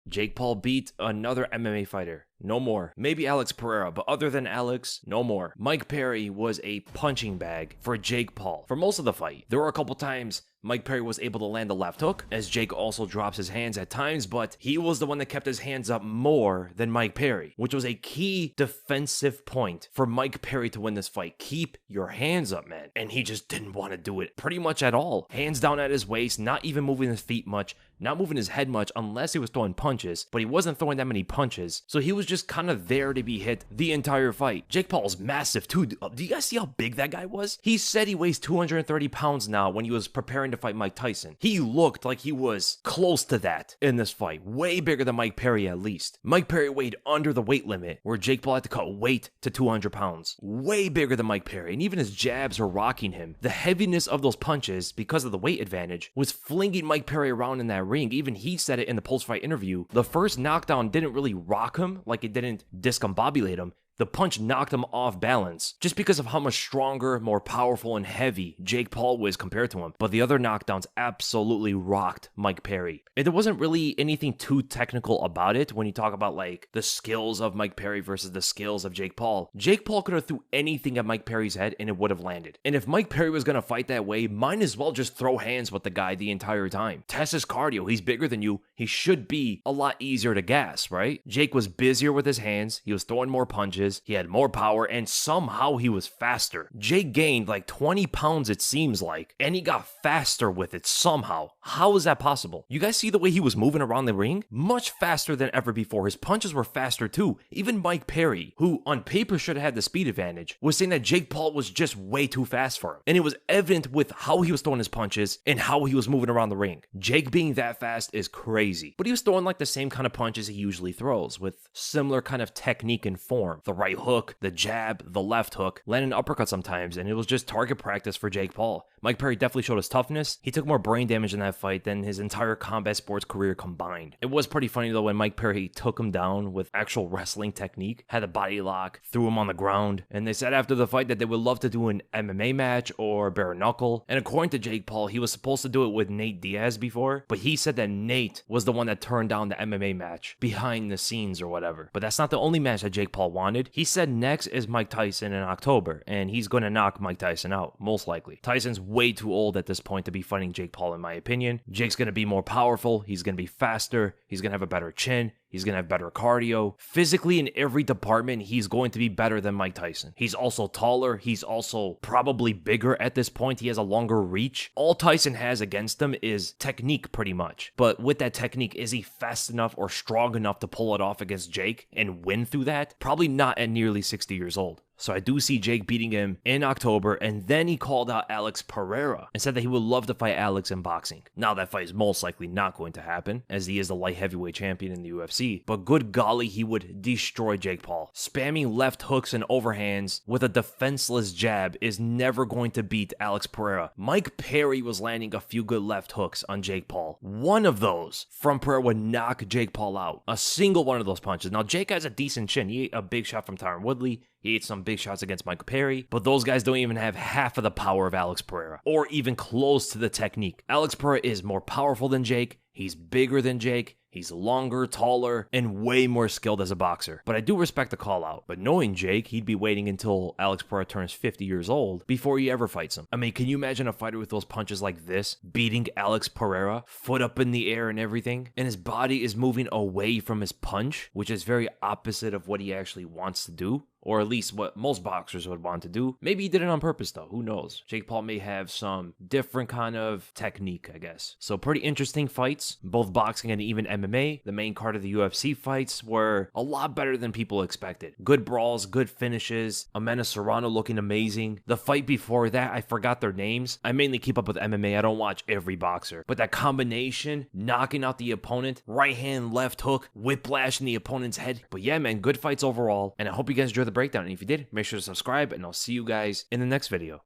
Jake Paul beat another MMA fighter. No more. Maybe Alex Pereira, but other than Alex, no more. Mike Perry was a punching bag for Jake Paul for most of the fight. There were a couple times Mike Perry was able to land a left hook, as Jake also drops his hands at times, but he was the one that kept his hands up more than Mike Perry, which was a key defensive point for Mike Perry to win this fight. Keep your hands up, man. And he just didn't want to do it pretty much at all. Hands down at his waist, not even moving his feet much, not moving his head much unless he was throwing punches, but he wasn't throwing that many punches, so he was just kind of there to be hit the entire fight. Jake Paul's massive too. Do you guys see how big that guy was? He said he weighs 230 pounds now when he was preparing to fight Mike Tyson. He looked like he was close to that in this fight. Way bigger than Mike Perry at least. Mike Perry weighed under the weight limit, where Jake Paul had to cut weight to 200 pounds. Way bigger than Mike Perry, and even his jabs were rocking him. The heaviness of those punches, because of the weight advantage, was flinging Mike Perry around in that ring. Even he said it in the post-fight interview. The first knockdown didn't really rock him, like it didn't discombobulate him. The punch knocked him off balance just because of how much stronger, more powerful, and heavy Jake Paul was compared to him. But the other knockdowns absolutely rocked Mike Perry. And there wasn't really anything too technical about it when you talk about like the skills of Mike Perry versus the skills of Jake Paul. Jake Paul could have threw anything at Mike Perry's head and it would have landed. And if Mike Perry was going to fight that way, might as well just throw hands with the guy the entire time. Test his cardio. He's bigger than you. He should be a lot easier to gas, right? Jake was busier with his hands. He was throwing more punches. He had more power, and somehow he was faster. Jake gained like 20 pounds, it seems like, and he got faster with it somehow. How is that possible? You guys see the way he was moving around the ring? Much faster than ever before. His punches were faster too. Even Mike Perry, who on paper should have had the speed advantage, was saying that Jake Paul was just way too fast for him. And it was evident with how he was throwing his punches and how he was moving around the ring. Jake being that fast is crazy. But he was throwing like the same kind of punches he usually throws, with similar kind of technique and form. The right hook, the jab, the left hook, landing an uppercut sometimes, and it was just target practice for Jake Paul. Mike Perry definitely showed his toughness. He took more brain damage in that fight than his entire combat sports career combined. It was pretty funny though when Mike Perry took him down with actual wrestling technique, had a body lock, threw him on the ground, and they said after the fight that they would love to do an MMA match or bare knuckle. And according to Jake Paul, he was supposed to do it with Nate Diaz before, but he said that Nate was the one that turned down the MMA match behind the scenes or whatever. But that's not the only match that Jake Paul wanted. He said next is Mike Tyson in October, and he's going to knock Mike Tyson out, most likely. Tyson's way too old at this point to be fighting Jake Paul, in my opinion. Jake's going to be more powerful, he's going to be faster, he's going to have a better chin, he's going to have better cardio. Physically, in every department, he's going to be better than Mike Tyson. He's also taller. He's also probably bigger at this point. He has a longer reach. All Tyson has against him is technique, pretty much. But with that technique, is he fast enough or strong enough to pull it off against Jake and win through that? Probably not at nearly 60 years old. So I do see Jake beating him in October, and then he called out Alex Pereira and said that he would love to fight Alex in boxing. Now that fight is most likely not going to happen, as he is the light heavyweight champion in the UFC, but good golly, he would destroy Jake Paul. Spamming left hooks and overhands with a defenseless jab is never going to beat Alex Pereira. Mike Perry was landing a few good left hooks on Jake Paul. One of those from Pereira would knock Jake Paul out. A single one of those punches. Now Jake has a decent chin. He ate a big shot from Tyron Woodley. He ate some big shots against Mike Perry, but those guys don't even have half of the power of Alex Pereira, or even close to the technique. Alex Pereira is more powerful than Jake, he's bigger than Jake, he's longer, taller, and way more skilled as a boxer. But I do respect the call out. But knowing Jake, he'd be waiting until Alex Pereira turns 50 years old before he ever fights him. I mean, can you imagine a fighter with those punches like this beating Alex Pereira, foot up in the air and everything, and his body is moving away from his punch, which is very opposite of what he actually wants to do? Or at least what most boxers would want to do. Maybe he did it on purpose though, who knows? Jake Paul may have some different kind of technique, I guess. So pretty interesting fights, both boxing and even MMA. The main card of the UFC fights were a lot better than people expected. Good brawls, good finishes, Amanda Serrano looking amazing. The fight before that, I forgot their names. I mainly keep up with MMA, I don't watch every boxer. But that combination, knocking out the opponent, right hand, left hook, whiplash in the opponent's head. But yeah, man, good fights overall, and I hope you guys enjoyed the breakdown. And if you did, make sure to subscribe, and I'll see you guys in the next video.